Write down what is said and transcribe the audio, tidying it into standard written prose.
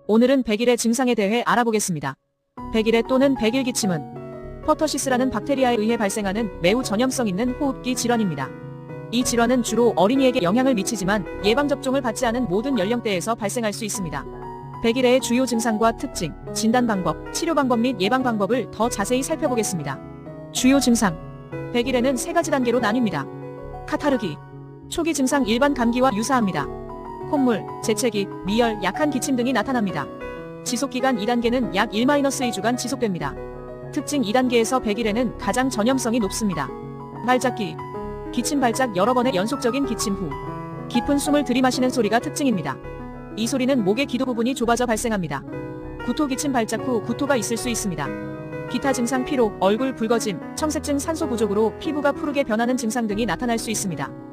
오늘은 백일의 증상에 대해 알아보겠습니다. 백일의 또는 백일기침은 퍼터시스라는 박테리아에 의해 발생하는 매우 전염성 있는 호흡기 질환입니다. 이 질환은 주로 어린이에게 영향을 미치지만 예방접종을 받지 않은 모든 연령대에서 발생할 수 있습니다. 백일의 주요 증상과 특징, 진단 방법, 치료 방법 및 예방 방법을 더 자세히 살펴보겠습니다. 주요 증상. 백일에는 3가지 단계로 나뉩니다. 카타르기. 초기 증상 일반 감기와 유사합니다. 콧물, 재채기, 미열, 약한 기침 등이 나타납니다. 지속기간 2단계는 약 1-2주간 지속됩니다. 특징 2단계에서 백일에는 가장 전염성이 높습니다. 발작기. 기침 발작 여러 번의 연속적인 기침 후 깊은 숨을 들이마시는 소리가 특징입니다. 이 소리는 목의 기도 부분이 좁아져 발생합니다. 구토 기침 발작 후 구토가 있을 수 있습니다. 기타 증상 피로, 얼굴 붉어짐, 청색증 산소 부족으로 피부가 푸르게 변하는 증상 등이 나타날 수 있습니다.